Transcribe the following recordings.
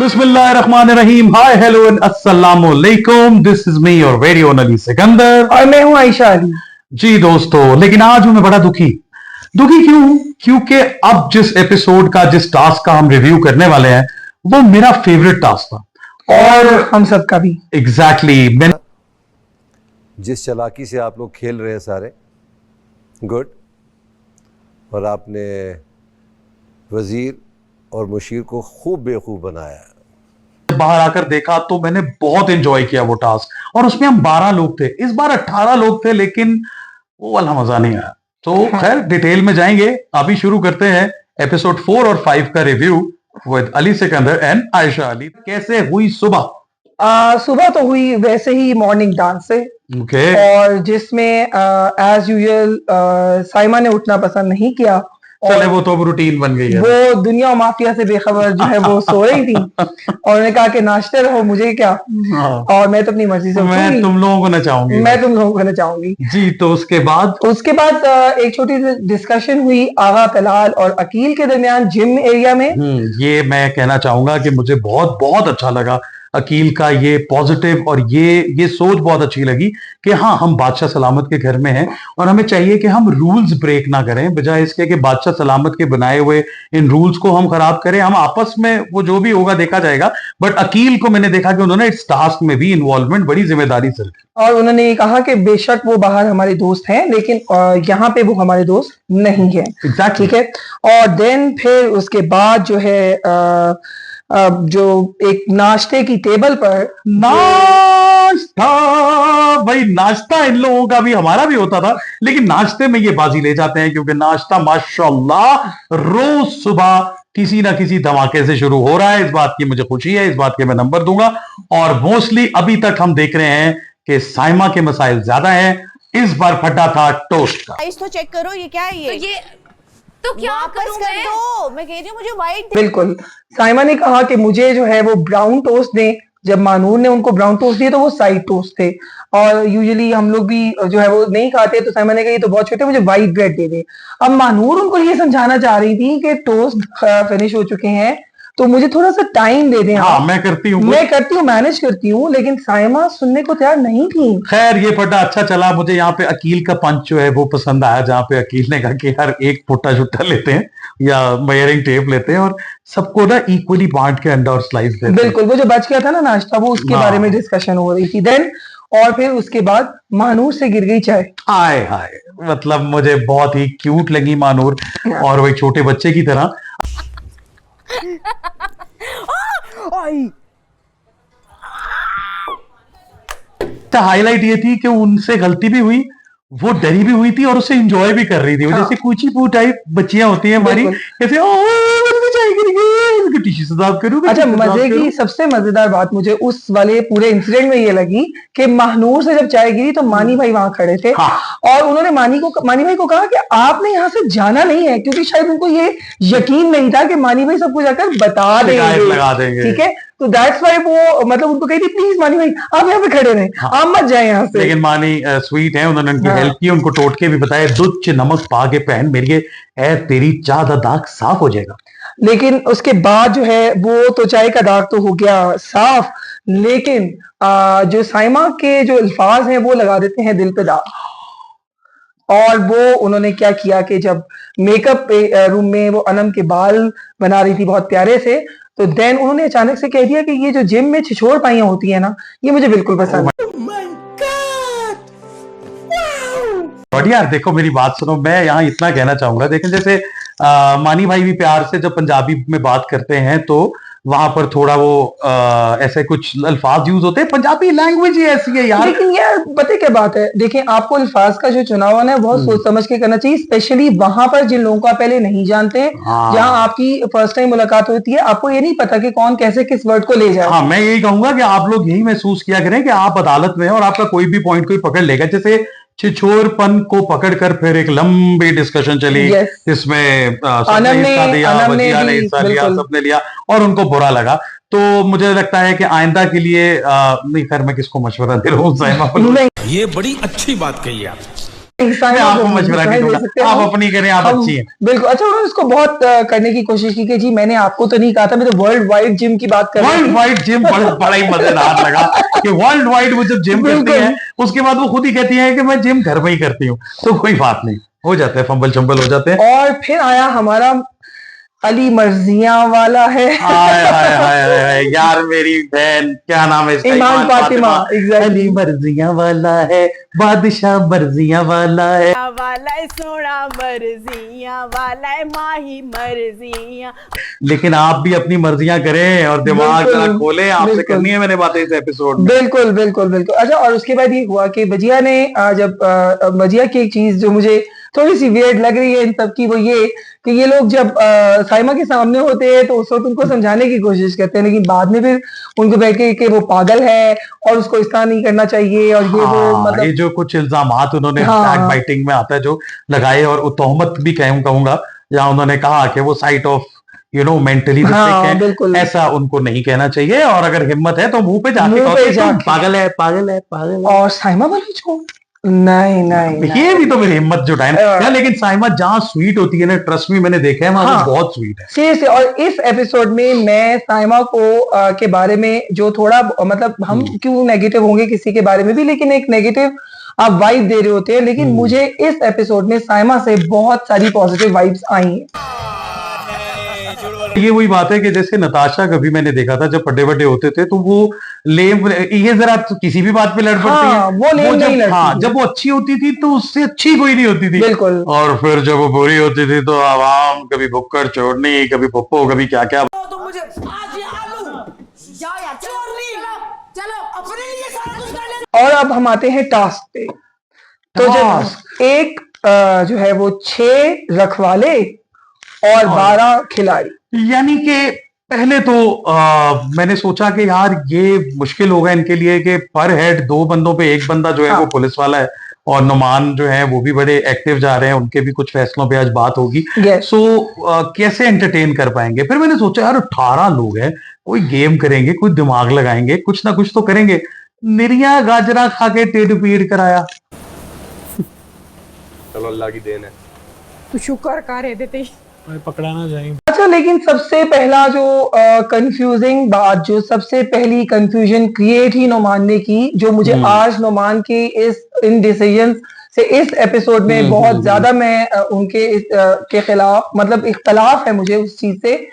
बिस्मिल्लाहिर्रहमानिर्रहीम। Hi hello and अस्सलाम वालेकुम। This is me your very own Ali Sikandar और मैं हूं आयशा अली। जी दोस्तों, लेकिन आज हूं मैं बड़ा दुखी। दुखी क्यों? क्योंकि अब जिस एपिसोड का, जिस टास्क का हम रिव्यू करने वाले हैं वो मेरा फेवरेट टास्क था और हम सबका भी। एग्जैक्टली जिस चालाकी से आप लोग खेल रहे हैं सारे गुड, और आपने वजीर और मुशीर को खूब बेवकूफ़ बनाया है। बाहर आकर देखा तो मैंने बहुत एंजॉय किया वो टास्क, और उसमें हम 12 लोग थे, इस बार 18 लोग थे, लेकिन वो वाला मजा नहीं आया। तो खैर डिटेल में जाएंगे। अभी शुरू करते हैं एपिसोड 4 और 5 का review with Ali Sikandar and Ayesha Ali. कैसे हुई सुबह? सुबह तो हुई वैसे ही मॉर्निंग डांस से, और जिसमें एज यूजुअल साइमा ने उठना पसंद नहीं किया। चले वो तो अब रूटीन बन गई है। वो दुनिया और माफिया से बेखबर जो है वो सो रही थी और उन्होंने कहा कि नाश्ते रहो, मुझे क्या, और मैं तो अपनी मर्जी से मैं तुम लोगों को नचाऊंगी। मैं तुम लोगों को नचाऊंगी जी। तो उसके बाद एक छोटी सी डिस्कशन हुई आगा तलाल और अकील के दरमियान जिम एरिया में। ये मैं कहना चाहूंगा कि मुझे बहुत बहुत अच्छा लगा अकील का ये पॉजिटिव, और ये सोच बहुत अच्छी लगी कि हाँ, हम बादशाह सलामत के घर में हैं और हमें चाहिए कि हम रूल्स ब्रेक ना करें, बजाय इसके कि बादशाह सलामत के बनाए हुए इन रूल्स को हम खराब करें। हम आपस में वो जो भी होगा देखा जाएगा, बट अकील को मैंने देखा कि उन्होंने इस टास्क में भी इन्वॉल्वमेंट बड़ी जिम्मेदारी से रखी, और उन्होंने ये कहा कि बेशक वो बाहर हमारे दोस्त हैं, लेकिन यहाँ पे वो हमारे दोस्त नहीं है। ठीक है। और देन फिर उसके बाद जो है जो एक नाश्ते की टेबल पर नाश्ता, भाई नाश्ता इन लोगों का भी, हमारा भी होता था, लेकिन नाश्ते में ये बाजी ले जाते हैं, क्योंकि नाश्ता माशाल्लाह रोज सुबह किसी ना किसी धमाके से शुरू हो रहा है। इस बात की मुझे खुशी है, इस बात के मैं नंबर दूंगा। और मोस्टली अभी तक हम देख रहे हैं कि साइमा के मसाइल ज्यादा हैं। इस बार फटा था टोस्ट का। तो चेक करो ये क्या है, ये तो क्या वापस कर दो। मैं कह रही हूँ मुझे व्हाइट। बिल्कुल। साइमा ने कहा कि मुझे जो है वो ब्राउन टोस्ट दें। जब मानूर ने उनको ब्राउन टोस्ट दिए तो वो साइड टोस्ट थे, और यूजुअली हम लोग भी जो है वो नहीं खाते, तो साइमा ने कहा ये तो बहुत छोटे, मुझे व्हाइट ब्रेड दे दे। अब मानूर उनको ये समझाना चाह रही थी कि टोस्ट फिनिश हो चुके हैं, तो मुझे थोड़ा सा टाइम दे दें। हाँ, मैं करती हूँ, मैनेज करती हूँ, लेकिन साइमा सुनने को तैयार नहीं थी। खैर ये फटा अच्छा चला। मुझे यहाँ पे अकील का पंच जो है वो पसंद आया, जहाँ पे अकील ने कहा कि यार एक फुट्टा छुट्टा लेते हैं या मेयरिंग टेप लेते हैं और सबको ना इक्वली बांट के अंडा और स्लाइस देते हैं। बिल्कुल, वो जो बच गया था ना नाश्ता, वो उसके बारे में डिस्कशन हो रही थी। देन और फिर उसके बाद मानूर से गिर गई चाय। हाय हाय, मतलब मुझे बहुत ही क्यूट लगी मानूर, और वो एक छोटे बच्चे की तरह। हाईलाइट ये थी कि उनसे गलती भी हुई, वो डरी भी हुई थी और उसे एंजॉय भी कर रही थी। हाँ। जैसे कुछ ही टाइप बच्चियां होती हैं हमारी, जैसे टिश्यू से साफ करूं। अच्छा, मजे की सबसे मजेदार बात मुझे उस वाले पूरे इंसिडेंट में ये लगी कि महानूर से जब चाय गिरी तो मानी भाई वहां खड़े थे। हाँ। और उन्होंने मानी भाई को कहा कि आपने यहाँ से जाना नहीं है, क्योंकि शायद उनको ये यकीन नहीं था कि मानी भाई सबको जाकर बता देंगे। ठीक है, तो दैट्स वाई वो मतलब उनको कही थी प्लीज मानी भाई आप यहाँ पे खड़े रहे। हाँ। आप मत जाए यहाँ से। लेकिन मानी स्वीट है, उन्होंने उनकी हेल्प की, उनको टोटके भी बताया, दूध च नमक पा के पहन मेरी तेरी चाह दा दाग साफ हो जाएगा। लेकिन उसके बाद जो है वो तो चाय का दाग तो हो गया साफ, लेकिन जो साइमा के जो अल्फाज हैं वो लगा देते हैं दिल पे दाग। और वो उन्होंने क्या किया कि जब मेकअप रूम में वो अनम के बाल बना रही थी बहुत प्यारे से, तो देन उन्होंने अचानक से कह दिया कि ये जो जिम में छिछोर पाइयां होती है ना, ये मुझे बिल्कुल पसंद है। बट यार देखो, मेरी बात सुनो, मैं यहाँ इतना कहना चाहूंगा, देखें जैसे मानी भाई भी प्यार से जब पंजाबी में बात करते हैं तो वहां पर थोड़ा वो ऐसे कुछ अल्फाज यूज होते हैं। पंजाबी लैंग्वेज ही ऐसी है यार। लेकिन यार पता क्या बात है, देखिए आपको अल्फाज का जो चुनाव है बहुत सोच समझ के करना चाहिए, स्पेशली वहां पर जिन लोगों को आप पहले नहीं जानते हैं। हाँ। जहां आपकी फर्स्ट टाइम मुलाकात होती है, आपको ये नहीं पता कि कौन कैसे किस वर्ड को ले जाए। हाँ, मैं यही कहूंगा कि आप लोग यही महसूस किया करें कि आप अदालत में हैं और आपका कोई भी पॉइंट कोई पकड़ लेगा। जैसे छिछोरपन को पकड़कर फिर एक लंबी डिस्कशन चली, जिसमें सबने हिस्सा दिया, वजिया ने हिस्सा लिया, सबने लिया और उनको बुरा लगा। तो मुझे लगता है कि आइंदा के लिए नहीं, खैर मैं किसको मशवरा दे रहा हूँ, साइमा को। ये बड़ी अच्छी बात कही आप। साइमा मैं आपको को मशवरा नहीं दे दूंगा, सकते हैं। आप अपनी करें, आप हम अच्छी हैं। बिल्कुल। अच्छा, उन्होंने इसको बहुत करने की कोशिश की कि जी मैंने आपको तो नहीं कहा था, मैं तो वर्ल्ड वाइड जिम की बात कर रही वर्ल्ड थी। वाइड जिम बड़ा ही मजेदार लगा कि वर्ल्ड वाइड वो जब जिम करती बिल्कुल। है उसके बाद वो खुद ही कहती है कि मैं जिम घर में ही करती हूँ। तो कोई बात नहीं, हो जाते हैं, फंबल चंबल हो जाते हैं। और फिर आया हमारा अली मर्जियां वाला है। हाय हाय हाय हाय हाय, यार मेरी बहन, क्या नाम है इसका? ईमान फातिमा, exactly। अली मर्जियां वाला है, बादशाह मर्जियां वाला है। वाला है सोना मर्जियां वाला है माही मर्जियां। लेकिन आप भी अपनी मर्जियां करें और दिमाग बिल्कुल, जरा खोलें, आपसे बिल्कुल। करनी है मैंने बातें इस एपिसोड में। बिल्कुल, बिल्कुल, बिल्कुल। अच्छा, और उसके बाद ये हुआ कि बजिया ने जब बजिया की एक चीज जो मुझे थोड़ी सी वियर्ड लग रही है इन सब की, वो ये कि ये लोग जब साइमा के सामने होते हैं तो उस वक्त उनको समझाने की कोशिश करते हैं, लेकिन बाद में फिर उनको बैठ के कि वो पागल है और उसको इस तरह नहीं करना चाहिए और ये वो, हाँ, मतलब ये जो कुछ इल्जामात उन्होंने हाँ। बैक बाइटिंग में आता है जो लगाए, और वो तोहमत भी कहूंगा, या उन्होंने कहा कि वो साइट ऑफ मेंटली हाँ, बिल्कुल। ऐसा उनको नहीं कहना चाहिए। और अगर हिम्मत है तो मुंह पे जाके मुंह कहो पे कि तुम जाके। पागल है, पागल है, पागल है। और साइमा वाली छोड़, नहीं नहीं ये भी तो मेरी हिम्मत जुटाए ना अ, यार। लेकिन साइमा जहाँ स्वीट होती है ना, ट्रस्ट में, मैंने देखा है वहां हाँ। वो बहुत स्वीट है। सीरियसली। और इस एपिसोड में मैं साइमा को के बारे में जो थोड़ा, मतलब हम क्यों नेगेटिव होंगे किसी के बारे में भी, लेकिन एक नेगेटिव आप वाइब दे रहे होते हैं, लेकिन मुझे इस एपिसोड में साइमा से बहुत सारी पॉजिटिव वाइब्स आई हैं। ये वही बात है कि जैसे नताशा कभी मैंने देखा था जब बड़े बड़े होते थे तो वो लेम, ये जरा किसी भी बात पे लड़ पड़ती हाँ, है। वो लेम नहीं लड़ती हाँ, थी। जब वो अच्छी होती थी तो उससे अच्छी कोई नहीं होती थी। बिल्कुल। और फिर जब वो बुरी होती थी तो आवाम, कभी भुक्कड़ छोड़नी, कभी पप्पो, कभी क्या क्या। तो मुझे आज ये आलू जाओ यार, चोरनी चलो अपने लिए सारा कुछ कर ले। और अब हम आते हैं टास्क पे। तो जब एक जो है वो 6 रखवाले और 12 खिलाड़ी, यानी कि पहले तो मैंने सोचा कि यार ये मुश्किल होगा इनके लिए कि पर हेड 2 बंदों पे एक बंदा जो है वो पुलिस वाला है, और नुमान जो है वो भी बड़े एक्टिव जा रहे हैं, उनके भी कुछ फैसलों पे आज बात होगी। Yes। सो कैसे एंटरटेन कर पाएंगे? फिर मैंने सोचा यार 18 लोग हैं, कोई गेम करेंगे, कोई दिमाग लगाएंगे, कुछ ना कुछ तो करेंगे। निरिया गाजरा खा के टेढ़ पीड़ कराया। चलो अल्लाह की देन है। तू शुक्र कर देते पकड़ा ना जाए। अच्छा, लेकिन सबसे पहला जो कंफ्यूजिंग बात, जो सबसे पहली कंफ्यूजन क्रिएट ही नुमान ने की, जो मुझे आज नुमान के इस इन डिसीजन से इस एपिसोड में बहुत ज्यादा मैं उनके के खिलाफ, मतलब इख्तलाफ है मुझे उस चीज से,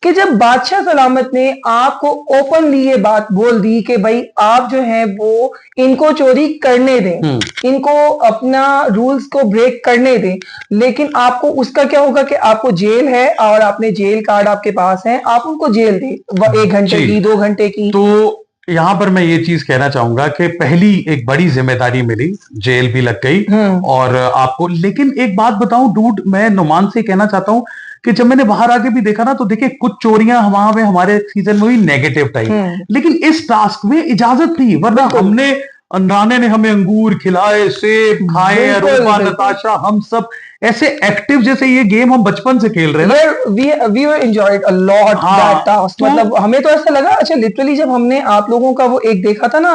कि जब बादशाह सलामत ने आपको ओपनली ये बात बोल दी कि भाई आप जो हैं वो इनको चोरी करने दें, इनको अपना रूल्स को ब्रेक करने दें, लेकिन आपको उसका क्या होगा कि आपको जेल है और आपने जेल कार्ड आपके पास है, आप उनको जेल दें 1 घंटे की, 2 घंटे की। तो यहाँ पर मैं ये चीज कहना चाहूंगा कि पहली एक बड़ी जिम्मेदारी मिली, जेल भी लग गई और आपको। लेकिन एक बात बताऊं डूड, मैं नुमान से कहना चाहता हूं कि जब मैंने बाहर आके भी देखा ना, तो देखिए कुछ चोरियां वहां पे हमारे सीजन में हुई नेगेटिव टाइप, लेकिन इस टास्क में इजाजत थी, वरना हमने, अंडाने ने हमें अंगूर खिलाए, सेब खाए, अरूबा, नताशा, हम सब ऐसे एक्टिव जैसे ये गेम हम बचपन से खेल रहे हैं। We were enjoyed a lot that task। मतलब हमें तो ऐसा लगा, अच्छा लिटरली जब हमने आप लोगों का वो एक देखा था ना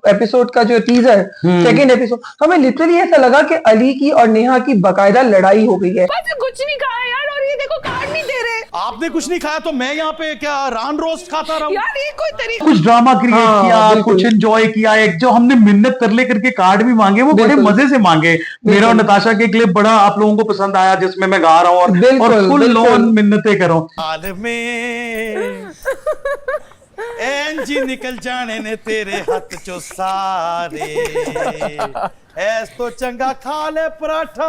एपिसोड का जो टीजर, सेकंड एपिसोड, हमें लिटरली ऐसा लगा कि अली की और नेहा की बकायदा लड़ाई हो गई है। बस कुछ नहीं कहा यार, और ये देखो कार्ड नहीं दे रहे। आपने कुछ नहीं खाया तो मैं यहाँ पे क्या रान रोस्ट खाता रहूं? यार ये कोई तरीका, कुछ ड्रामा क्रिएट किया, कुछ एंजॉय किया, एक जो हमने मिन्नत कर ले करके कार्ड भी मांगे वो बड़े मजे से मांगे। मेरा और नताशा के क्लिप बड़ा आप लोगों को पसंद आया, जिसमें मैं गा रहा हूँ और फुल लॉन मिन्नतें कर रहा हूँ। हाल में एंजी निकल जाने ने तेरे हाथ चो सारे, ऐस तो चंगा खा ले पराठा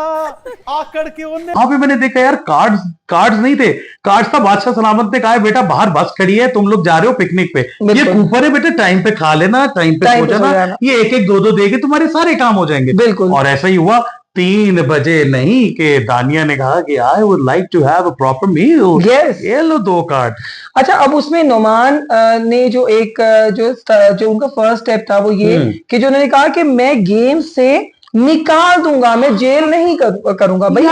आकड़ के उन्हें। वहां पे मैंने देखा यार कार्ड्स नहीं थे, कार्ड्स था बादशाह सलामत ने कहा बेटा बाहर बस खड़ी है, तुम लोग जा रहे हो पिकनिक पे, ये कूपर है बेटे, टाइम पे खा लेना, टाइम पे सो जाना, ये 1-1 2-2 देके तुम्हारे सारे काम हो जाएंगे। बिल्कुल। और ऐसा ही हुआ। 3 बजे नहीं कि दानिया ने कहा कि I would like to have a proper meal. Yes, ये लो 2 कार्ड। अच्छा, अब उसमें नुमान ने जो एक जो उनका फर्स्ट स्टेप था वो ये कि जो उन्होंने कहा कि मैं गेम से निकाल दूंगा, मैं जेल नहीं करूंगा भाई।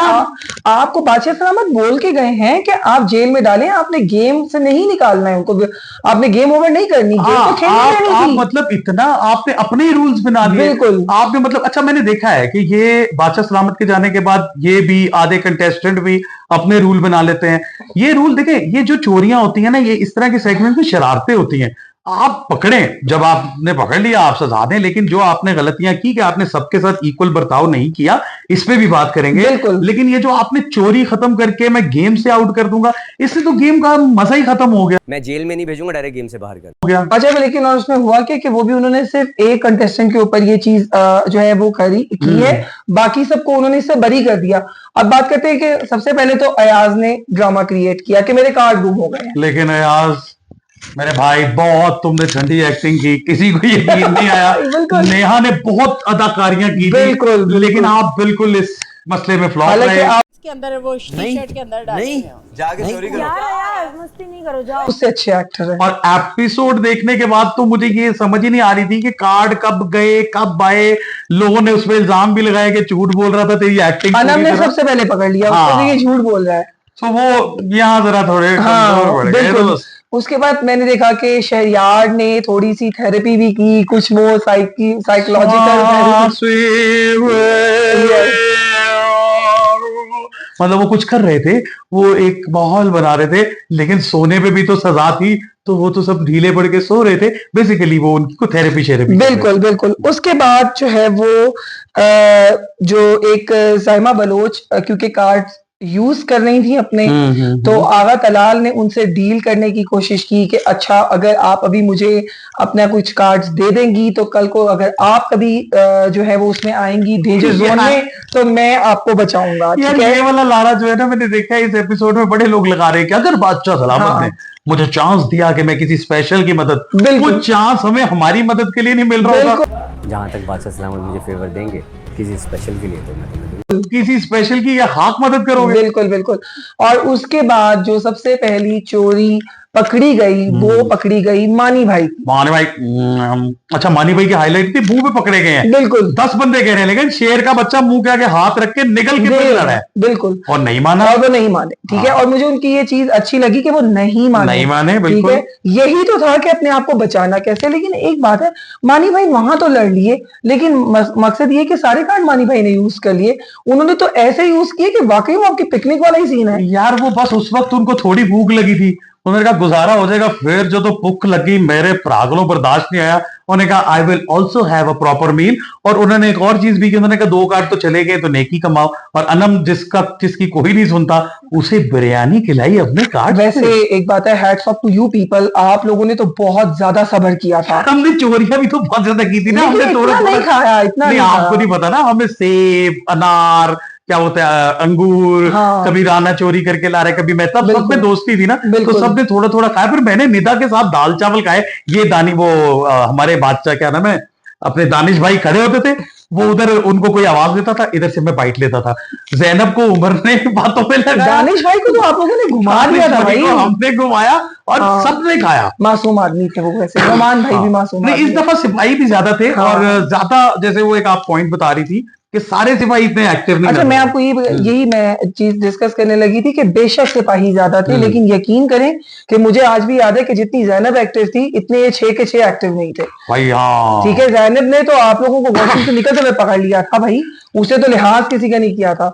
आपको बादशाह सलामत बोल के गए हैं कि आप जेल में डालें, आपने गेम से नहीं निकालना है उनको, आपने गेम ओवर नहीं करनी, गेम तो खेलनी रहनी आप थी। मतलब इतना आपने अपने ही रूल्स बना दिए। बिल्कुल। आपने मतलब अच्छा मैंने देखा है कि ये बादशाह सलामत के जाने के बाद ये भी आधे कंटेस्टेंट भी अपने रूल बना लेते हैं। ये रूल देखें, ये जो चोरियां होती हैं ना, ये इस तरह के सेगमेंट में शरारतें होती हैं। आप पकड़ें, जब आपने पकड़ लिया आप सजा दें, लेकिन जो आपने गलतियां की कि आपने सबके साथ इक्वल बर्ताव नहीं किया, इस पे भी बात करेंगे। बिल्कुल। लेकिन ये जो आपने चोरी खत्म करके मैं गेम से आउट कर दूंगा, इससे तो गेम का मजा ही खत्म हो गया। मैं जेल में नहीं भेजूंगा, डायरेक्ट गेम से बाहर कर। अच्छा, लेकिन और उसमें हुआ कि वो भी उन्होंने सिर्फ एक कंटेस्टेंट के ऊपर ये चीज जो है वो की है, बाकी सबको उन्होंने इससे बरी कर दिया। अब बात करते हैं कि सबसे पहले तो अयाज ने ड्रामा क्रिएट किया कि मेरे कार्ड गुम हो गए हैं। लेकिन अयाज मेरे भाई, बहुत तुमने ठंडी एक्टिंग की, किसी को यकीन नहीं आया। नेहा ने बहुत अदाकारियां की बिल्कुल, थी, लेकिन आप बिल्कुल इस मसले में फ्लॉप हालांकि रहे। के अंदर वो टी-शर्ट के अंदर डाल नहीं, रहे हो। जाके चोरी करो। यार मस्ती नहीं करो, जाओ। उससे अच्छे एक्टर है। और एपिसोड देखने के बाद तो मुझे ये समझ ही नहीं आ रही थी कि कार्ड कब गए कब आए। लोगों ने उसमें इल्जाम भी लगाया कि झूठ बोल रहा था, तेरी एक्टिंग अनम ने सबसे पहले पकड़ लिया, उसने ये झूठ बोल रहा है। तो वो यहाँ जरा थोड़े हाँ, कमजोर पड़ गए। बिल्कुल। उसके बाद मैंने देखा कि शहरयार ने थोड़ी सी थेरेपी भी की, कुछ वो साइकोलॉजिकल मतलब वो कुछ कर रहे थे, वो एक माहौल बना रहे थे, लेकिन सोने पे भी तो सजा थी, तो वो तो सब ढीले पड़ के सो रहे थे। बेसिकली वो उनको थेरेपी शेरेपी। बिल्कुल बिल्कुल। उसके बाद जो है वो जो एक साइमा बलोच क्योंकि कार्ड यूज कर रही थी अपने, तो आगा तलाल ने उनसे डील करने की कोशिश की कि अच्छा अगर आप अभी मुझे अपना कुछ कार्ड्स दे देंगी तो कल को अगर आप कभी जो है वो उसमें आएंगी डेंजर जोन में तो मैं आपको बचाऊंगा। यार ये वाला लारा जो है ना, मैंने देखा है इस एपिसोड में बड़े लोग लगा रहे हैं कि अगर बादशाह सलामत ने मुझे चांस दिया कि मैं किसी स्पेशल की मदद, वो चांस हमें हमारी मदद के लिए नहीं मिल रहा होगा। जहां तक बादशाह सलामत मुझे फेवर देंगे किसी स्पेशल के लिए, तो मैं तुम्हें किसी स्पेशल की या खाक मदद करोगे। बिल्कुल बिल्कुल। और उसके बाद जो सबसे पहली चोरी पकड़ी गई वो पकड़ी गई मानी भाई। मानी भाई, अच्छा मानी भाई की हाईलाइट थी मुंह पे पकड़े गए हैं। बिल्कुल। 10 बंदे कह रहे हैं, लेकिन शेर का बच्चा मुंह के आगे हाथ रख के निकल के फिर लड़ा है। बिल्कुल। और नहीं माना, और वो नहीं माने, ठीक है। और मुझे उनकी ये चीज अच्छी लगी कि वो नहीं माने, बिल्कुल। ठीक है। यही तो था कि अपने आप को बचाना कैसे। लेकिन एक बात है, मानी भाई वहां तो लड़ लिए, लेकिन मकसद ये कि सारे कार्ड मानी भाई ने यूज कर लिए। उन्होंने तो ऐसे यूज किए कि वाकई वो आपकी पिकनिक वाला ही सीन है यार। वो बस उस वक्त उनको थोड़ी भूख लगी थी, उन्होंने कहा गुजारा हो जाएगा। फिर जो तो भूख लगी, मेरे प्रागलों बर्दाश्त नहीं आया, उन्होंने कहा I will also have a proper meal. और उन्होंने एक और चीज भी की, उन्होंने कहा 2 कार्ड तो चले गए तो नेकी कमाओ। और अनम जिसकी कोई नहीं सुनता, उसे बिरयानी खिलाई अपने कार्ड। वैसे एक बात है, hats off to you people, आप लोगों ने तो बहुत ज्यादा सब्र किया था। हमने चोरियां भी तो बहुत ज्यादा की थी ना, हमने इतना नहीं खाया, इतना नहीं आपको नहीं पता ना, हमें सेब, अनार, क्या होता है, अंगूर, कभी राना चोरी करके ला रहे, कभी मैं, तब सब में दोस्ती थी ना, तो सबने थोड़ा थोड़ा खाया। फिर मैंने निदा के साथ दाल चावल खाए। ये दानी वो हमारे बादशाह, क्या नाम है, अपने दानिश भाई खड़े होते थे, वो उधर उनको कोई आवाज देता था, इधर से मैं बाइट लेता था। जैनब को उमर ने बातों में लगाया, दानिश भाई को तो आप लोगों ने घुमा दिया था भाई। हमने घुमाया और सबने खाया। मासूम आदमी थे वो, वैसे रोमान भाई भी मासूम। नहीं, इस दफा सिपाही भी ज्यादा थे और ज्यादा, जैसे वो एक आप पॉइंट बता रही थी कि सारे सिपाही इतने एक्टिव नहीं। अच्छा, मैं आपको यही मैं चीज डिस्कस करने लगी थी कि बेशक सिपाही ज्यादा थे, लेकिन यकीन करें कि मुझे आज भी याद है कि जितनी जैनब एक्टिव थी, इतने ये 6 के 6 एक्टिव नहीं थे भाई। हाँ ठीक है, जैनब ने तो आप लोगों को वॉशरूम से निकलते हुए पकड़ लिया था भाई, उसे तो लिहाज किसी का नहीं किया था।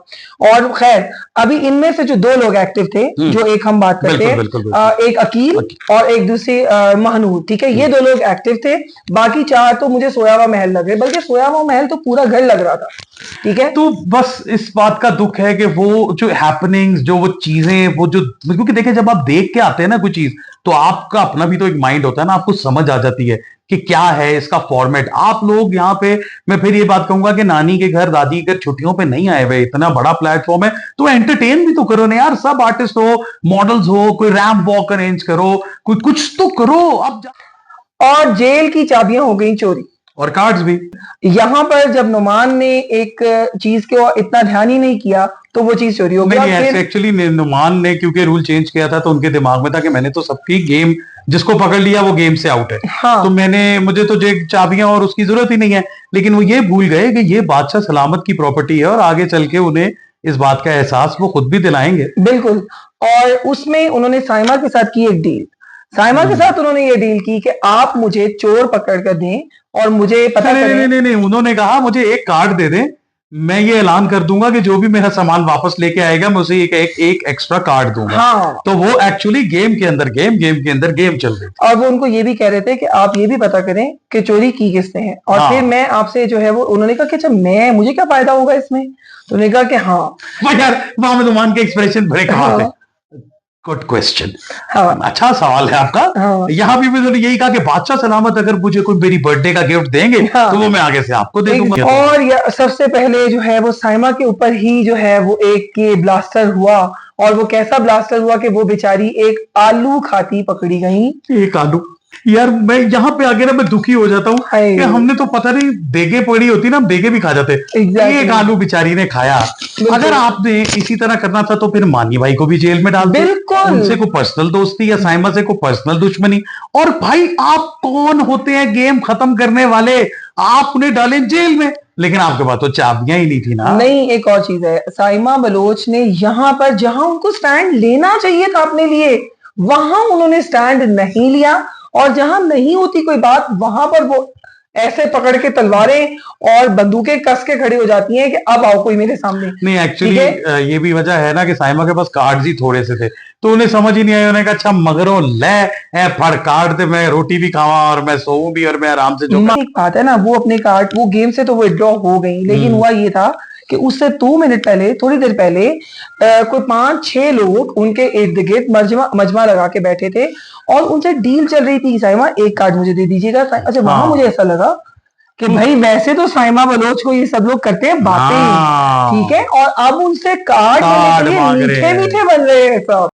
और खैर, अभी इनमें से जो 2 लोग एक्टिव थे, जो एक हम बात करते हैं, एक अकील और एक दूसरी महनूर, ठीक है, ये 2 लोग एक्टिव थे। बाकी 4 तो मुझे सोया हुआ महल लग रहे, बल्कि सोया हुआ महल तो पूरा घर लग रहा था, ठीक है। तो बस इस बात का दुख है कि वो जो हैपनिंग्स, जो वो चीजें, वो जो, क्योंकि देखिए जब आप देख के आते हैं ना कोई चीज, तो आपका अपना भी तो एक माइंड होता है ना, आपको समझ आ जाती है कि क्या है इसका फॉर्मेट। आप लोग यहाँ पे, मैं फिर ये बात कहूंगा कि नानी के घर, दादी के घर छुट्टियों पे नहीं आए हुए, इतना बड़ा प्लेटफॉर्म है तो एंटरटेन भी तो करो ना यार। सब आर्टिस्ट हो, मॉडल्स हो, कोई रैंप वॉक अरेंज करो, कोई कुछ तो करो अब। और जेल की चाबियां हो गई चोरी। और कार्ड्स भी। यहाँ पर जब नुमान ने एक चीज को इतना ध्यान ही नहीं किया तो वो चीज चोरी हो गई। नहीं, एक्चुअली नुमान ने क्योंकि रूल चेंज किया था तो उनके दिमाग में था कि मैंने तो सबकी गेम, जिसको पकड़ लिया वो गेम से आउट है। हाँ। तो मुझे तो चाबियां और उसकी जरूरत ही नहीं है। लेकिन वो ये भूल गए कि ये बादशाह सलामत की प्रॉपर्टी है और आगे चल के उन्हें इस बात का एहसास वो खुद भी दिलाएंगे। बिल्कुल। और उसमें उन्होंने साइमा के साथ की एक डील। साइमा के साथ उन्होंने ये डील की कि आप मुझे चोर पकड़ कर दें और मुझे पता करें। नहीं, उन्होंने कहा मुझे एक कार्ड दे दें, मैं ये ऐलान कर दूंगा कि जो भी मेरा सामान वापस लेके आएगा मैं उसे एक एक्स्ट्रा कार्ड दूंगा। हाँ। तो वो एक्चुअली गेम के अंदर गेम चल रही थी। और वो उनको ये भी कह रहे थे कि आप ये भी पता करें कि चोरी की किसने है। और हाँ। फिर मैं आपसे जो है वो, उन्होंने कहा कि अच्छा मुझे क्या फायदा होगा इसमें। तो उन्होंने कहा कि हाँ। यार वहां में नुमान के एक्सप्रेशन बड़े कमाल थे। हाँ। Good question. हाँ। अच्छा सवाल है आपका। हाँ। यहाँ भी मैंने यही कहा कि बादशाह सलामत अगर मुझे कोई मेरी बर्थडे का गिफ्ट देंगे हाँ। तो वो मैं आगे से आपको दे दूंगा। और सबसे पहले जो है वो साइमा के ऊपर ही जो है वो एक के ब्लास्टर हुआ। और वो कैसा ब्लास्टर हुआ कि वो बेचारी एक आलू खाती पकड़ी गई। एक आलू। यार मैं यहाँ पे आगे ना मैं दुखी हो जाता हूँ हाय। कि हमने तो पता नहीं बेगे पड़ी होती ना, हम बेगे भी खा जाते। Exactly। एक आलू बेचारी ने खाया। अगर आपने इसी तरह करना था तो फिर मानी भाई को भी जेल में डाल दो। बिल्कुल। उनसे को पर्सनल दोस्ती या साइमा से को पर्सनल दुश्मनी। और भाई आप कौन होते हैं गेम खत्म करने वाले? आप उन्हें डालें जेल में, लेकिन आपके पास तो चाबियां ही नहीं थी ना। नहीं, एक और चीज है, साइमा बलोच ने यहाँ पर जहां उनको स्टैंड लेना चाहिए था अपने लिए, वहां उन्होंने स्टैंड नहीं लिया। और जहां नहीं होती कोई बात वहां पर वो ऐसे पकड़ के तलवारें और बंदूकें कस के खड़ी हो जाती हैं कि अब आओ कोई मेरे सामने। नहीं, एक्चुअली ये भी वजह है ना कि साइमा के पास कार्ड्स ही थोड़े से थे तो उन्हें समझ ही नहीं आया। उन्होंने कहा अच्छा मगरों ले फड़ कार्ड दे, मैं रोटी भी खावा और मैं सोऊं भी और मैं आराम से जो। एक बात है ना, वो अपने कार्ड वो गेम से तो वो विड्रॉ हो गई, लेकिन हुआ ये था कि उससे 2 मिनट पहले, थोड़ी देर पहले कोई 5-6 लोग उनके इर्द गिर्द मजमा लगा के बैठे थे और उनसे डील चल रही थी, साइमा एक कार्ड मुझे दे दीजिएगा। अच्छा, वहां मुझे ऐसा लगा कि भाई वैसे तो साइमा बलोच को ये सब लोग करते हैं बातें, ठीक है, और अब उनसे कार्ड मीठे मीठे बन रहे हैं सब।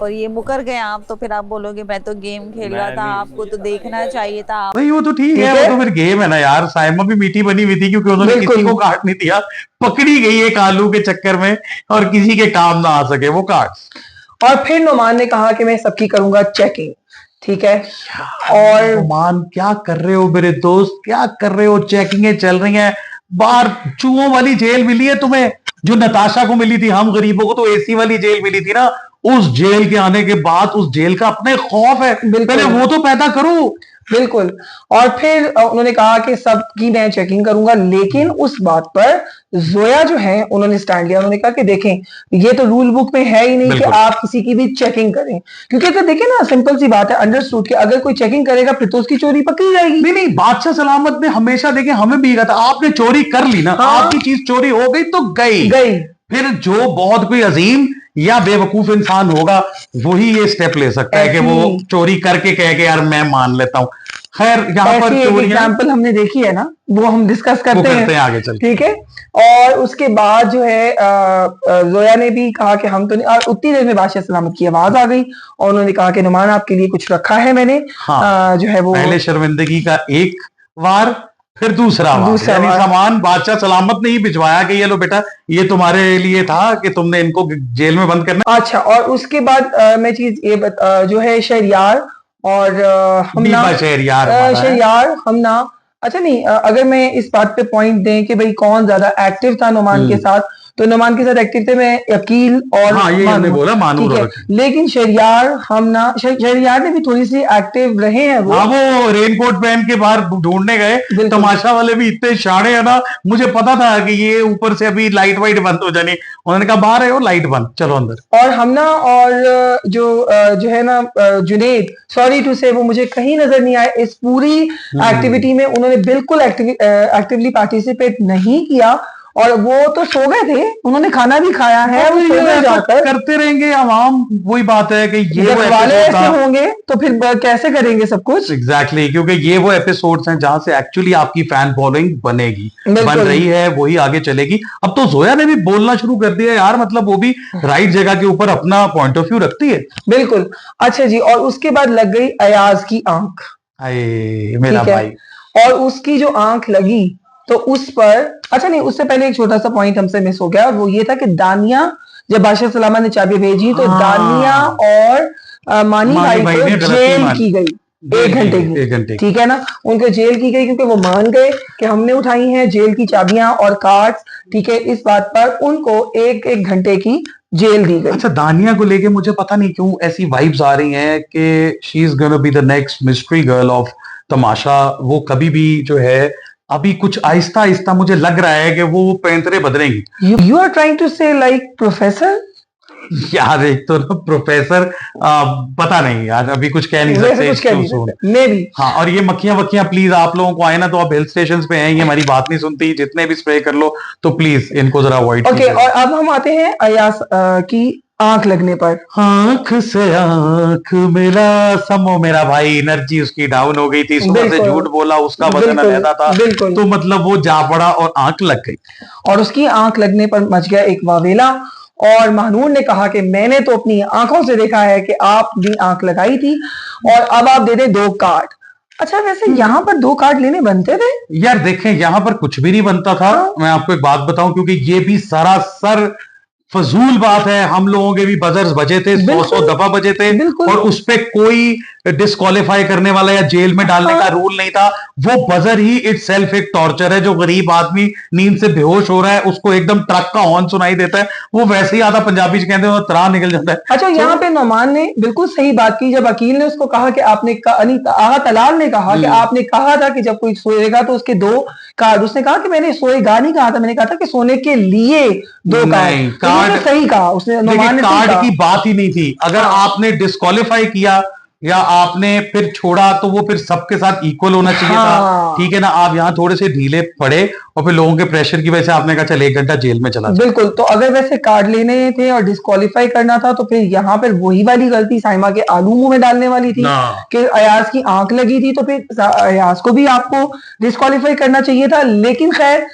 और ये मुकर गए आप, तो फिर आप बोलोगे मैं तो गेम खेल रहा था, आपको तो देखना चाहिए था। नहीं वो तो ठीक है, वो तो फिर गेम है ना यार। साइमा भी मीठी बनी हुई थी क्योंकि उन्होंने किसी को कार्ड नहीं दिया, पकड़ी गई एक आलू के चक्कर में और किसी के काम ना आ सके वो कार्ड। और फिर नुमान ने कहा कि मैं सबकी करूंगा चेकिंग, ठीक है। और नुमान क्या कर रहे हो मेरे दोस्त, क्या कर रहे हो? चेकिंगें चल रही हैं बाहर, चूहों वाली जेल मिली है तुम्हें जो नताशा को मिली थी। हम गरीबों को तो एसी वाली जेल मिली थी ना। उस जेल के आने के बाद उस जेल का अपने खौफ है, पहले वो तो पैदा करो। बिल्कुल। और फिर उन्होंने कहा कि सबकी मैं चेकिंग करूंगा, लेकिन उस बात पर जोया जो है उन्होंने स्टैंड लिया। उन्होंने कहा कि देखें ये तो रूल बुक में है ही नहीं कि आप किसी की भी चेकिंग करें, क्योंकि अगर देखें ना, सिंपल सी बात है, अंडरस्टूड कि अगर कोई चेकिंग करेगा फिर तो उसकी चोरी पकड़ी जाएगी। नहीं, बादशाह सलामत ने हमेशा देखे हमें भी कहा था आपने चोरी कर ली ना, आपकी चीज चोरी हो गई तो गई। फिर जो बहुत कोई अजीम या बेवकूफ इंसान होगा वही ये स्टेप ले सकता है कि वो चोरी करके कहे कि यार मैं मान लेता हूं। खैर यहाँ पर एग्जाम्पल हमने देखी है ना, वो हम डिस्कस करते हैं आगे चल, ठीक है। और उसके बाद जो है जोया ने भी कहा कि हम तो नहीं, और उतनी देर में बादशाह सलामत की आवाज आ गई और उन्होंने कहा कि नुमान आपके लिए कुछ रखा है मैंने। जो है वो पहले शर्मिंदगी का एक वार, फिर दूसरा सामान बादशाह सलामत ने ही भिजवाया कि ये लो बेटा, ये तुम्हारे लिए था कि तुमने इनको जेल में बंद करना। अच्छा, और उसके बाद मैं चीज ये जो है शहरियार और हमना, शहरियार हमना। अच्छा नहीं, अगर मैं इस बात पे पॉइंट दें कि भाई कौन ज्यादा एक्टिव था नुमान के साथ, तो नुमान के साथ एक्टिव थे मैं अकील और ये हमने बोला मानूर, लेकिन शहरियार हमना, शहरियार ने भी थोड़ी सी एक्टिव रहे हैं। वो रेनकोट पहन के बाहर ढूंढने गए, तमाशा वाले भी इतने शाणे है ना, मुझे पता था कि ये ऊपर से अभी लाइट वाइट बंद हो जानी, उन्होंने कहा बाहर है वो लाइट बंद, चलो अंदर। और हमना और जो है ना जुनेद, सॉरी टू से, वो मुझे कहीं नजर नहीं आए इस पूरी एक्टिविटी में। उन्होंने बिल्कुल एक्टिवली पार्टिसिपेट नहीं किया और वो तो सो गए थे, उन्होंने खाना भी खाया है, वो सो गए जाकर। करते रहेंगे आवाम, वही बात है कि ये वो वाले ऐसे होंगे तो फिर कैसे करेंगे सब कुछ। एग्जैक्टली, क्योंकि ये वो एपिसोड्स हैं जहां से एक्चुअली आपकी फैन फॉलोइंग बनेगी, बन रही है, वही आगे चलेगी। अब तो जोया ने भी बोलना शुरू कर दिया यार, मतलब वो भी राइट जगह के ऊपर अपना पॉइंट ऑफ व्यू रखती है। बिल्कुल। अच्छा जी, और उसके बाद लग गई अयाज की आंख। हाय मेरा ठीक है, भाई। और उसकी जो आंख लगी तो उस पर, अच्छा नहीं, उससे पहले एक छोटा सा पॉइंट हमसे मिस हो गया, वो ये था कि दानिया, जब बादशाह सलामत ने चाबी भेजी तो हाँ। दानिया और मानी भाई भाई को ने गलती जेल मान की गई 1 घंटे एक घंटे की, ठीक है ना, उनको जेल की गई क्योंकि वो मान गए कि हमने उठाई हैं जेल की चाबियां और कार्ड्स, ठीक है, इस बात पर उनको 1 घंटे की जेल दी गई। अच्छा, दानिया को लेके मुझे पता नहीं क्यों ऐसी वाइब्स आ रही हैं कि she is gonna be the next mystery girl of Tamasha. वो कभी भी जो है, अभी कुछ आहिस्ता आहिस्ता मुझे लग रहा है कि वो पैंतरे बदलेंगी। यू आर ट्राइंग टू से लाइक प्रोफेसर? यार एक तो ना प्रोफेसर, पता नहीं यार, अभी कुछ कह नहीं वैसे सकते कुछ कह नहीं soon। सकते, मे बी। हाँ, और ये मक्खियां वक्खियां प्लीज आप लोगों को आए ना तो आप हिल स्टेशन पे हैं, ये हमारी बात नहीं सुनती, जितने भी स्प्रे कर लो तो प्लीज इनको जरा अवॉइड ओके, और अब हम आते हैं अयास की आंख लगने पर। आंख से आंख मिला समो मेरा भाई, एनर्जी उसकी डाउन हो गई थी, सुबह से बिल्कुल। झूठ बोला, उसका वजन बिल्कुल, अलहदा था, बिल्कुल। तो मतलब वो जा पड़ा और आंख लग गई। और उसकी आंख लगने पर मच गया एक वावेला, और महानूर ने कहा कि मैंने तो अपनी आंखों से देखा है कि आपने आंख लगाई थी और अब आप दे दें 2 कार्ड। अच्छा, वैसे यहाँ पर 2 कार्ड लेने बनते थे? यार देखें, यहाँ पर कुछ भी नहीं बनता था। हाँ। मैं आपको एक बात बताऊं, क्योंकि ये भी सरासर फजूल बात है। हम लोगों के भी बजर्स बजे थे, 100 दफा बजे थे, बिल्कुल। और उस पे कोई डिस्क्वालीफाई करने वाला या जेल में डालने का रूल नहीं था। वो बजर ही इटसेल्फ एक टॉर्चर है। जो गरीब आदमी नींद से बेहोश हो रहा है, उसको एकदम ट्रक का हॉर्न सुनाई देता है, वो वैसे ही आधा पंजाबी कहते हैं त्राह निकल जाता है। अच्छा, यहाँ पे नौमान ने बिल्कुल सही बात की जब वकील ने उसको कहा कि आपने आगा तलाल ने कहा कि आपने कहा था कि जब कोई सोएगा तो उसके 2 कार्ड, उसने कहा कि मैंने सोएगा नहीं कहा था, मैंने कहा था कि सोने के लिए 2 नहीं, कार्ड। सही कहा उसने, नौमान ने सही कार्ड कहा। की बात ही नहीं थी। अगर आपने डिस्क्वालीफाई किया या आपने फिर छोड़ा तो वो फिर सबके साथ इक्वल होना चाहिए था, हाँ। ठीक है ना। आप यहाँ थोड़े से ढीले पड़े और फिर लोगों के प्रेशर की वजह से आपने कहा चल 1 घंटा जेल में चला जाए। बिल्कुल, तो अगर वैसे कार्ड लेने थे और डिस्क्वालीफाई करना था तो फिर यहाँ पर वही वाली गलती साइमा के आलू मुंह में डालने वाली थी ना। कि अयाज की आंख लगी थी, तो फिर अयाज को भी आपको डिस्क्वालीफाई करना चाहिए था। लेकिन खैर,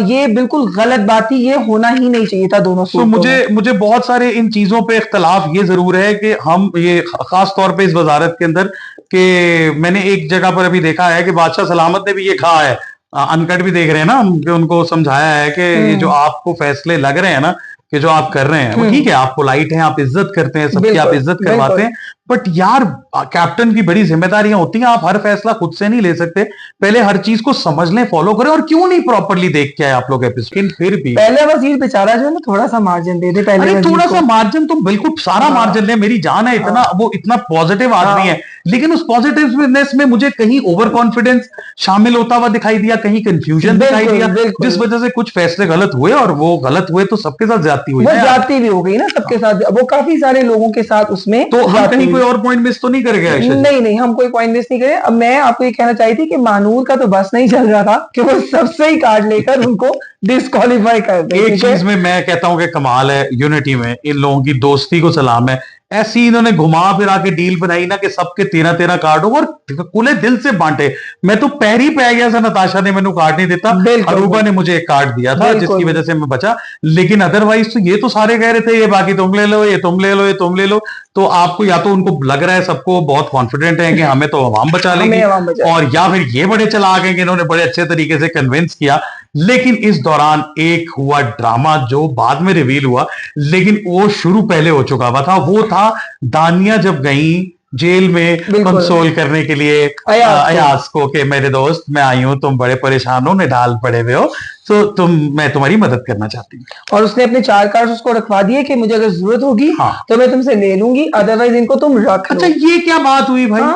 ये बिल्कुल गलत बात थी, ये होना ही नहीं चाहिए था दोनों तो सूरतों में। मुझे बहुत सारे इन चीजों पे इख्तलाफ ये जरूर है कि हम ये खास तौर पे इस वजारत के अंदर, कि मैंने एक जगह पर अभी देखा है कि बादशाह सलामत ने भी ये कहा है, अनकट भी देख रहे हैं ना हम, कि उनको समझाया है कि ये जो आपको फैसले लग रहे हैं ना कि जो आप कर रहे हैं वो ठीक है, आप पोलाइट हैं, आप इज्जत करते हैं, सबकी आप इज्जत करवाते हैं, बट यार कैप्टन की बड़ी जिम्मेदारियां होती हैं। आप हर फैसला खुद से नहीं ले सकते, पहले हर चीज को समझ लें, फॉलो करें। और क्यों नहीं प्रॉपर्ली देख के आए आप लोग एपिसोड? फिर भी पहले वजीर बेचारा जो है ना, थोड़ा सा मार्जिन दे दे पहले अरे वजीर थोड़ा को। सा मार्जिन, तुम बिल्कुल सारा मार्जिन ले, मेरी जान है, इतना वो इतना पॉजिटिव आदमी है, लेकिन उस पॉजिटिवनेस में मुझे कहीं ओवर कॉन्फिडेंस शामिल होता हुआ दिखाई दिया, कहीं कंफ्यूजन दिखाई बिल्कुल, दिया, बिल्कुल। जिस वजह से कुछ फैसले गलत हुए, और वो गलत हुए तो सबके साथ ज्यादती हुई वो ना यार। जाती भी हो गई ना सबके साथ, वो काफी सारे लोगों के साथ उसमें तो हम जाती कहीं हुई। कोई और पॉइंट मिस तो नहीं कर गए? नहीं नहीं, हम कोई पॉइंट मिस नहीं करे। अब मैं आपको ये कहना चाहती थी कि मानूर का तो बस नहीं चल रहा था कि वो सबसे ही कार्ड लेकर उनको डिस्क्वालीफाई कर दे। एक चीज में मैं कहता हूं कि कमाल है यूनिटी में, इन लोगों की दोस्ती को सलाम है। ऐसी इन्होंने घुमा फिरा के डील बनाई ना कि सबके 13-13 कार्ड हो और खुले दिल से बांटे। मैं तो पैर ही पै गया था, नताशा ने मैंने कार्ड नहीं देता, अरूबा ने मुझे एक कार्ड दिया था जिसकी वजह से मैं बचा। लेकिन अदरवाइज तो ये तो सारे कह रहे थे ये बाकी तुम ले लो, ये तुम ले लो, ये तुम ले लो। तो आपको या तो उनको लग रहा है, सबको बहुत कॉन्फिडेंट है कि हमें तो अवाम बचा लेंगे, और या फिर ये बड़े चलाक हैं कि इन्होंने बड़े अच्छे तरीके से कन्विंस किया। लेकिन इस दौरान एक हुआ ड्रामा जो बाद में रिवील हुआ, लेकिन वो शुरू पहले हो चुका हुआ था। वो था दानिया जब गई जेल में कंसोल करने के लिए अयाज को कि मेरे दोस्त मैं आई हूं, तुम बड़े परेशान हो, निढाल पड़े हुए हो, तो मैं तुम्हारी मदद करना चाहती हूँ। और उसने अपने 4 कार्ड उसको रखवा दिए कि मुझे अगर जरूरत होगी तो मैं तुमसे ले लूंगी, अदरवाइज इनको तुम रख लो। अच्छा, ये क्या बात हुई भाई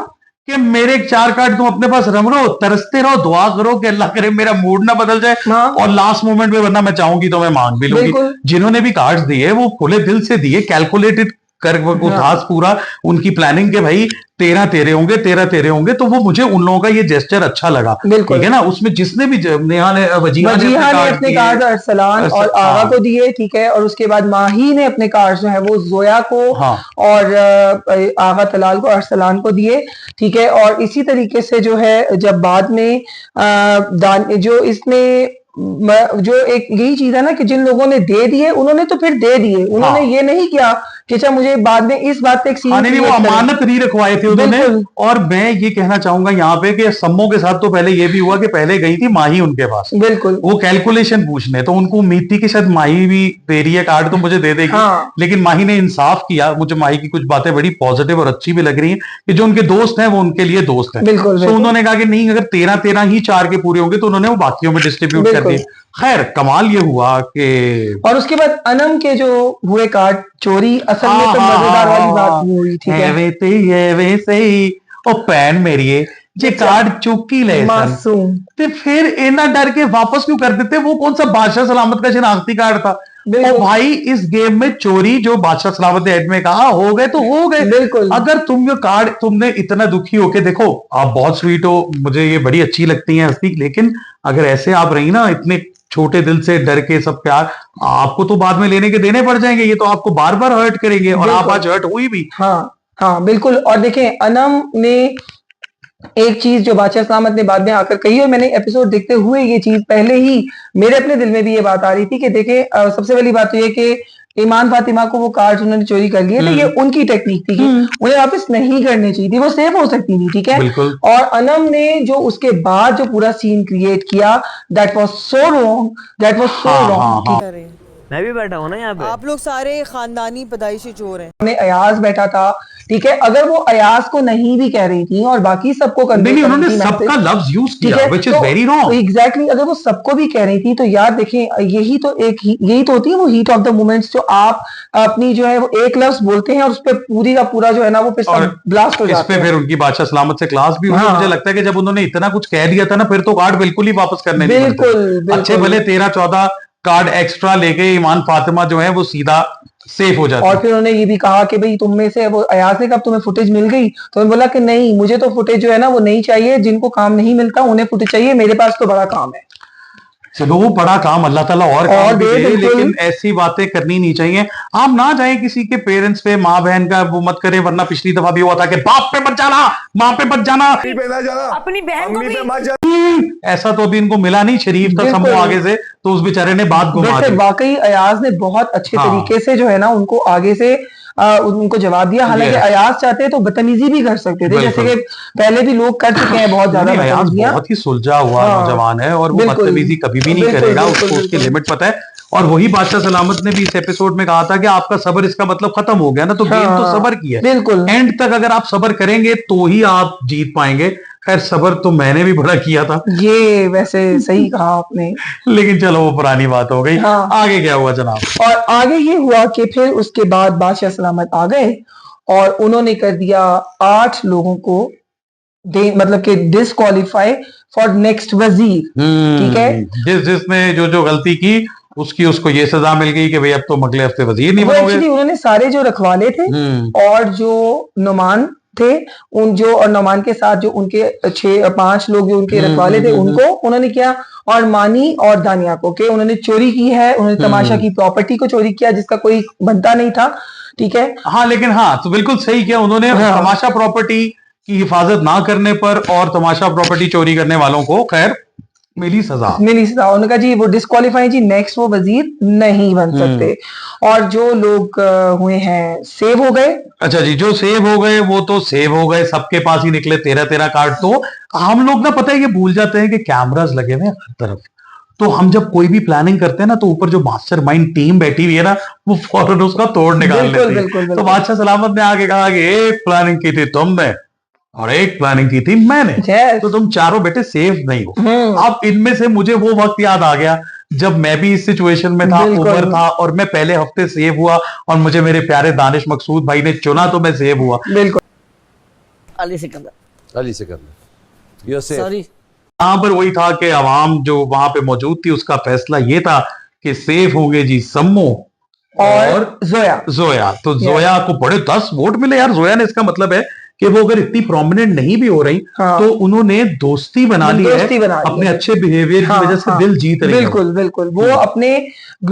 कि मेरे 4 कार्ड तुम अपने पास रख लो, तरसते रहो, दुआ करो कि अल्लाह करे मेरा मूड ना बदल जाए, और लास्ट मोमेंट में वरना मैं चाहूंगी तो मैं मांग भी लूंगी। जिन्होंने भी कार्ड्स दिए वो खुले दिल से दिए, कैलकुलेटेड कर उदास पूरा उनकी प्लानिंग के भाई 13 तेरे होंगे, 13 तेरे होंगे। तो वो मुझे उन लोगों का ये जेस्चर अच्छा लगा, ठीक है ना। उसमें जिसने भी वजीहा ने अपने कार्ड अरसलान और आगा को दिए, ठीक है, और उसके बाद माही ने अपने कार्ड जो है वो जोया को और आगा तलाल को, अरसलान को दिए, ठीक है। और इसी तरीके से जो है जब बाद में जो इसने जो एक यही चीज है ना कि जिन लोगों ने दे दिए उन्होंने तो फिर दे दिए, उन्होंने ये नहीं किया कि अच्छा मुझे बाद में इस बात पे एक हाँ, नहीं, वो अमानत नहीं रखवाए थे उन्होंने। बिल्कुल। और मैं ये कहना चाहूंगा यहाँ पे कि सम्मो के साथ तो पहले ये भी हुआ कि पहले गई थी माही उनके पास, बिल्कुल वो कैलकुलेशन पूछने, तो उनको उम्मीद थी कि शायद माही भी दे रही है कार्ड तो मुझे दे देगी। हाँ। लेकिन माही ने इंसाफ किया, मुझे माही की कुछ बातें बड़ी पॉजिटिव और अच्छी भी लग रही हैं कि जो उनके दोस्त हैं वो उनके लिए दोस्त हैं। बिल्कुल, तो बिल्कुल। उन्होंने कहा कि नहीं, अगर 13 ही 4 के पूरे होंगे तो उन्होंने वो बाकियों में डिस्ट्रीब्यूट कर बिल्कुल। दिए। खैर कमाल ये हुआ कि और उसके बाद अनम के जो हुए कार्ड चोरी, असल में तो मजेदार वाली बात वो हुई, ठीक है। वैसे ही ओ पैन मेरी जे कार्ड चुकी ले सन मासूम ते फिर इना डर के वापस क्यों कर देते? वो कौन सा बादशाह सलामत का शनाख्ती कार्ड था? बिल्कुल। ओ भाई, इस गेम में चोरी जो बादशाह सलामत ने एड में कहा हो गए तो हो गए। बिल्कुल। अगर तुम ये कार्ड तुमने इतना दुखी होके, देखो आप बहुत स्वीट हो, मुझे ये बड़ी अच्छी लगती है हस्ती, लेकिन अगर ऐसे आप रही ना इतने छोटे दिल से डर के सब प्यार, आपको तो बाद में लेने के देने पड़ जाएंगे, ये तो आपको बार बार हर्ट करेंगे और आप आज हर्ट हुई भी। हाँ हाँ बिल्कुल। और देखें अनम ने एक चीज जो बादशाह सलामत ने बाद में आकर कही, और मैंने एपिसोड देखते हुए ये चीज पहले ही मेरे अपने दिल में भी ये बात आ रही थी कि देखें सबसे पहली बात तो ये कि ईमान फातिमा को वो कार्ड उन्होंने चोरी कर लिए थे, ये उनकी टेक्निक थी कि उन्हें वापस नहीं करनी चाहिए थी, वो सेफ हो सकती थी, ठीक है। बिल्कुल। और अनम ने जो उसके बाद जो पूरा सीन क्रिएट किया, that was so wrong, that was so wrong. मैं भी बैठा हूँ ना यहाँ पे। आप लोग सारे खानदानी पैदाइशी चोर हैं। में अयाज बैठा था, ठीक है। अगर वो अयाज को नहीं भी कह रही थी और बाकी सबको नहीं, उन्होंने सबका लफ्ज यूज किया, which is very wrong। Exactly, अगर वो सबको भी कह रही थी तो यार देखें यही तो होती है वो हीट ऑफ द मोमेंट्स, जो आप अपनी जो है वो एक लफ्ज बोलते हैं और उस पर पूरी का पूरा जो है ना वो फिर ब्लास्ट हो जाता है। इस पे फिर उनकी बादशाह सलामत से क्लास भी हुई। हाँ। मुझे लगता है कि जब उन्होंने इतना कुछ कह दिया था ना, फिर तो कार्ड बिल्कुल ही वापस करने नहीं बनते। बिल्कुल। अच्छे भले 13-14 कार्ड एक्स्ट्रा लेके ईमान फातिमा जो है वो सीधा सेफ हो जाती। और फिर उन्होंने ये भी कहा कि भाई तुम में से वो अयाज ने कब तुम्हें फुटेज मिल गई, तो उन्होंने बोला कि नहीं, मुझे तो फुटेज जो है ना वो नहीं चाहिए, जिनको काम नहीं मिलता उन्हें फुटेज चाहिए, मेरे पास तो बड़ा काम है। चलो वो बड़ा काम अल्लाह ताला और काम भी दे, दे, बिल्कुल। लेकिन ऐसी बातें करनी नहीं चाहिए। आप ना जाए किसी के पेरेंट्स पे, माँ बहन का वो मत करें, वरना पिछली दफा भी हुआ था कि बाप पे मत जाना, माँ पे मत जाना, अपनी बहन को भी ऐसा तो अभी इनको मिला नहीं, शरीफ था बिल्कुल। समूह आगे से, तो उस बेचारे ने बात घुमा वैसे दी। वाकई अयाज ने बहुत अच्छे हाँ। तरीके से जो है ना उनको आगे से उनको जवाब दिया। हालांकि Yes। अयाज चाहते तो बदतमीजी भी कर सकते थे, जैसे बिल्कुल। कि पहले भी लोग कर चुके हैं बहुत ज्यादा नहीं, अयाज बदतमीजियां। बहुत ही सुलझा हुआ हाँ। नौजवान है और वो बिल्कुल। बदतमीजी कभी भी नहीं बिल्कुल, करेगा, बिल्कुल, उसको उसकी बिल्कुल। लिमिट पता है। और वही बादशाह सलामत ने भी इस एपिसोड में कहा था कि आपका सब्र इसका मतलब खत्म हो गया ना, तो गेम तो हाँ, सब्र की है। बिल्कुल। एंड तक अगर आप सब्र करेंगे तो ही आप जीत पाएंगे। खैर सब्र तो मैंने भी बड़ा किया था, ये वैसे सही कहा आपने। लेकिन चलो वो पुरानी बात हो गई। हाँ। आगे क्या हुआ जनाब? और आगे ये हुआ कि फिर उसके बाद बादशाह सलामत आ गए और उन्होंने कर दिया 8 लोगों को मतलब कि डिस्क्वालीफाई फॉर नेक्स्ट वजीर, ठीक है। जिसने जो गलती की उसको ये सजा मिल गई कि भाई अब तो अगले हफ्ते वजीर नहीं वो बनोगे। एक्चुअली उन्होंने सारे जो रखवाले थे और जो नुमान थे और नुमान के साथ जो उनके 5 लोग जो उनके रखवाले थे उनको उन्होंने किया, और मानी और दानिया को के उन्होंने चोरी की है, उन्होंने तमाशा की प्रॉपर्टी को चोरी किया जिसका कोई बनता नहीं था, ठीक है। हाँ, लेकिन हाँ तो बिल्कुल सही किया उन्होंने। हाँ। तमाशा प्रॉपर्टी की हिफाजत ना करने पर और तमाशा प्रॉपर्टी चोरी करने वालों को खैर मिली सजा। उन्होंने कहा जी वो डिस्क्वालीफाई जी, नेक्स्ट वो वजीर नहीं बन सकते। और जो लोग हुए हैं सेव हो गए। अच्छा जी, जो सेव हो गए वो तो सेव हो गए, सबके पास ही निकले 13 कार्ड। तो हम लोग ना पता है ये भूल जाते हैं कि कैमरास लगे हुए हैं हर तरफ, तो हम जब कोई भी प्लानिंग करते हैं ना तो ऊपर जो मास्टरमाइंड टीम बैठी हुई है ना वो फौरन उसका तोड़ निकाल बिल्कुल, लेती है। बिल्कुल। तो बादशाह सलामत ने आके कहा कि एक प्लानिंग की थी तुमने और एक प्लानिंग की थी मैंने, Yes। तो तुम चारों बेटे सेफ नहीं हो। अब इनमें से मुझे वो वक्त याद आ गया जब मैं भी इस सिचुएशन में था, बिल्कुल। उमर था, और मैं पहले हफ्ते सेव हुआ और मुझे मेरे प्यारे दानिश मकसूद भाई ने चुना तो मैं सेव हुआ। बिल्कुल। अली सिकंदर, सॉरी, यहाँ पर वही था कि आवाम जो वहां पे मौजूद थी उसका फैसला ये था कि सेफ होंगे जी सम्मो और जोया। जोया। तो जोया को बड़े 10 वोट मिले यार जोया ने। इसका मतलब है कि वो अगर इतनी प्रोमिनेंट नहीं भी हो रही हाँ। तो उन्होंने दोस्ती बना ली है, दोस्ती बना ली अपने है। अच्छे बिहेवियर हाँ, की वजह से हाँ, दिल जीत रही है। बिल्कुल बिल्कुल वो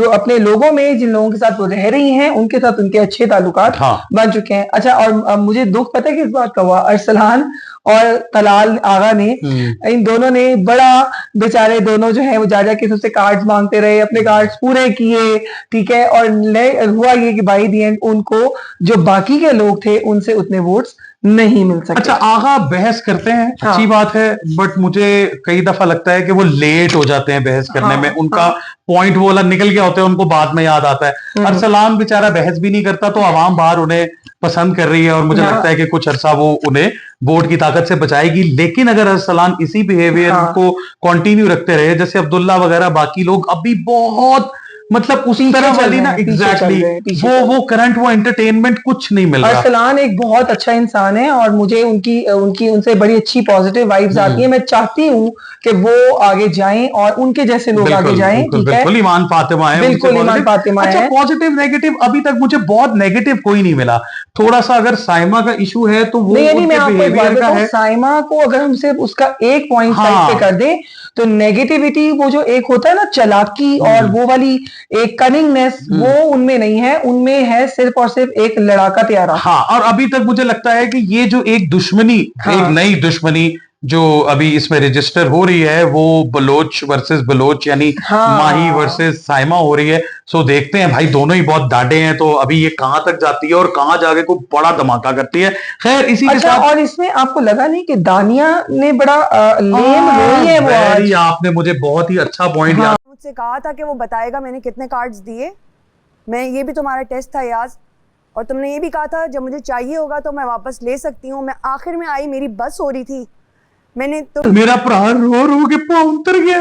अपने लोगों में जिन लोगों के साथ वो रह रही हैं उनके साथ उनके अच्छे ताल्लुकात हाँ। बन चुके हैं। अच्छा, और अब मुझे दुख पता है किस बात का हुआ, अरसलान और तलाल आगा ने, इन दोनों ने बड़ा, बेचारे दोनों जो है वो जा के सबसे कार्ड्स मांगते रहे, अपने कार्ड्स पूरे किए, ठीक है, और हुआ ये कि बाई दी एंड उनको जो बाकी के लोग थे उनसे उतने वोट्स नहीं मिल सके। अच्छा, आगा बहस करते हैं, हाँ। अच्छी बात है, बट मुझे कई दफा लगता है कि वो लेट हो जाते हैं बहस करने हाँ, में, उनका हाँ। पॉइंट वो वाला निकल गया होता है, उनको बाद में याद आता है। अरसलान बेचारा बहस भी नहीं करता, तो आवाम बाहर उन्हें पसंद कर रही है और मुझे हाँ। लगता है कि कुछ अरसा वो उन्हें वोट की ताकत से बचाएगी। लेकिन अगर अरसलान इसी बिहेवियर हाँ। को कंटिन्यू रखते रहे, जैसे अब्दुल्ला वगैरह बाकी लोग अभी बहुत मतलब उस पीछे तरह चल वाली रहे ना, हैं, पीछे चल एग्जैक्टली रहे हैं, पीछे वो चल वो करंट वो एंटरटेनमेंट कुछ नहीं मिल रहा। अरसलान एक बहुत अच्छा इंसान है और मुझे उनकी उनसे बड़ी अच्छी पॉजिटिव वाइब्स आती है। मैं चाहती हूँ कि वो आगे जाएं और उनके जैसे लोग आगे जाएं, बिल्कुल, ठीक है। बिल्कुल ईमान फातिमा है, बिल्कुल उनसे ईमान positive। फातिमा अच्छा, है। पॉजिटिव नेगेटिव अभी तक मुझे बहुत नेगेटिव कोई नहीं मिला। थोड़ा सा अगर साइमा का इशू है तो वो नहीं, मैं उनके आपको एक बात बिहेवियर का बताऊं, है। साइमा को अगर हम सिर्फ उसका एक पॉइंट हाँ। साइड पे कर दें तो नेगेटिविटी, वो जो एक होता है ना चालाकी और वो वाली एक कनिंगनेस, वो उनमें नहीं है, उनमें है सिर्फ और सिर्फ एक लड़ाका त्यारा। हाँ, और अभी तक मुझे लगता है कि ये जो एक दुश्मनी, हाँ। एक नई दुश्मनी जो अभी इसमें रजिस्टर हो रही है, वो बलोच वर्सेस बलोच, यानी हाँ। माही वर्सेस साइमा हो रही है। सो देखते हैं भाई, दोनों ही बहुत डांटे हैं, तो अभी ये कहां तक जाती है और कहां जाके कोई बड़ा धमाका करती है। खैर, इसी के अच्छा, साथ और इसमें आपको लगा नहीं कि दानिया ने बड़ा लेम रोई है वो आज? वेरी, आपने मुझे बहुत ही अच्छा पॉइंट याद। मुझसे कहा था कि वो बताएगा मैंने कितने कार्ड्स दिए। मैं, ये भी तुम्हारा टेस्ट था याज, और तुमने ये भी कहा था जब मुझे चाहिए होगा तो मैं वापस ले सकती हूँ। मैं आखिर में आई, मेरी बस हो रही थी, मैंने तो मेरा प्रहार रो रो के पाँव उतर गया,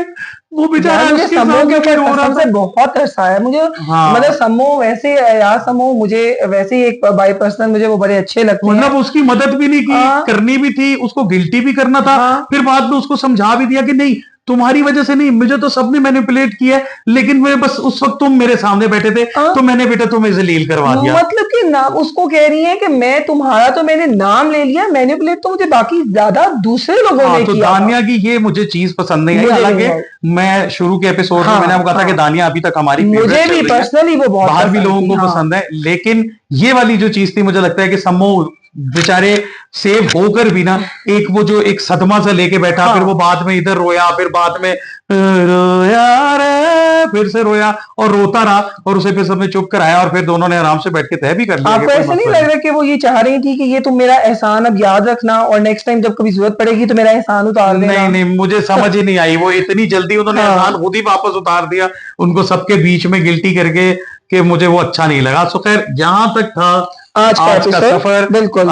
वो बेचारा मुझे उसके समो सामने के ऊपर रो रहा कसम था। से बहुत तरस आया मुझे। हाँ। मतलब समो वैसे, यार समो मुझे वैसे ही एक बाई पर्सनल मुझे वो बड़े अच्छे लगते हैं। मतलब उसकी मदद भी नहीं की, हाँ। करनी भी थी, उसको गिल्टी भी करना था। हाँ। फिर बाद में उसको समझा भी दिया कि नहीं, तुम्हारी वजह से नहीं, मुझे तो सबने मैनिपुलेट किया है, लेकिन मैं बस उस वक्त तुम मेरे सामने बैठे थे, हाँ। तो मैंने बेटा तुम्हें जलील करवा दिया। मतलब कि नाम उसको कह रही है कि मैं तुम्हारा, तो मैंने नाम ले लिया, मैनिपुलेट तो मुझे बाकी ज्यादा दूसरे लोगों हाँ, ने तो किया था। दानिया की ये मुझे चीज पसंद नहीं आई। मुझे नहीं हालांकि मैं शुरू के एपिसोड में हाँ, मैंने आपको कहा था कि हाँ। दानिया अभी तक हमारी मुझे favorite भी चल रही है। पर्सनली वो बहुत बाहर भी पसंद लोगों थी, को हाँ। पसंद है, लेकिन ये वाली जो चीज थी, मुझे लगता है कि समूह बेचारे सेव होकर भी ना, एक वो जो एक सदमा सा लेके बैठा, हाँ। फिर वो बाद में इधर रोया, फिर बाद में रोया रे, फिर से रोया और रोता रहा, और उसे फिर सबने चुप कराया, और फिर दोनों ने आराम से बैठ के तय भी कर लिया कि आपको कोई ऐसा नहीं मसला लग रहा कि वो ये चाह रही थी कि ये तुम मेरा एहसान अब याद रखना और नेक्स्ट टाइम जब कभी जरूरत पड़ेगी तो मेरा एहसान उतार देना? नहीं नहीं, मुझे समझ ही नहीं आई, वो इतनी जल्दी उन्होंने हाँ। एहसान खुद ही वापस उतार दिया, उनको सबके बीच में गिल्टी करके, कि मुझे वो अच्छा नहीं लगा। सो खैर, जहां तक था आज का आज का episode, सफर, बिल्कुल।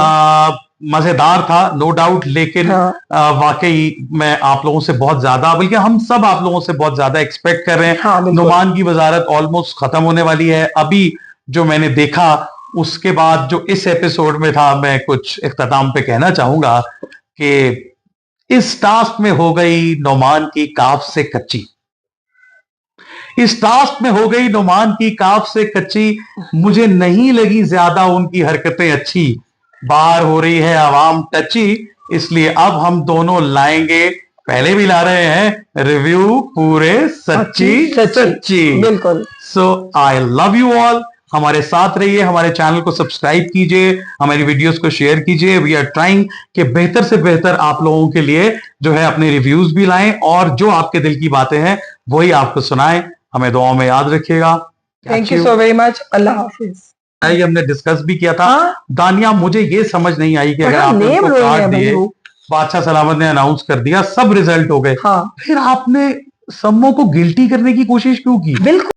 मजेदार था, नो डाउट, लेकिन हाँ। वाकई मैं आप लोगों से बहुत ज्यादा, बल्कि हम सब आप लोगों से बहुत ज्यादा एक्सपेक्ट कर रहे हैं। हाँ, बिल्कुल। नुमान की वजारत ऑलमोस्ट खत्म होने वाली है। अभी जो मैंने देखा, उसके बाद जो इस एपिसोड में था, मैं कुछ इख्तिताम पे कहना चाहूंगा कि इस टास्क में हो गई नुमान की काफ से कच्ची, इस टास्क में हो गई नुमान की काफ से कच्ची। मुझे नहीं लगी ज्यादा उनकी हरकतें अच्छी, बाहर हो रही है आवाम टची, इसलिए अब हम दोनों लाएंगे, पहले भी ला रहे हैं, रिव्यू पूरे सच्ची सच्ची। बिल्कुल। सो आई लव यू ऑल, हमारे साथ रहिए, हमारे चैनल को सब्सक्राइब कीजिए, हमारी वीडियोस को शेयर कीजिए। वी आर ट्राइंग कि बेहतर से बेहतर आप लोगों के लिए जो है अपने रिव्यूज भी लाएं, और जो आपके दिल की बातें हैं वही आपको सुनाएं। हमें दुआओं में याद रखिएगा। Thank you so very much. अल्लाह हाफिज। ये हमने डिस्कस भी किया था। हाँ? दानिया, मुझे ये समझ नहीं आई कि अगर बड़ा आपने नेम उनको रोई कार्ड है भाई दिए, वो। बादशाह सलामत ने अनाउंस कर दिया, सब रिजल्ट हो गए, हाँ। फिर आपने सम्मो को गिल्टी करने की कोशिश क्यों की? बिल्कुल।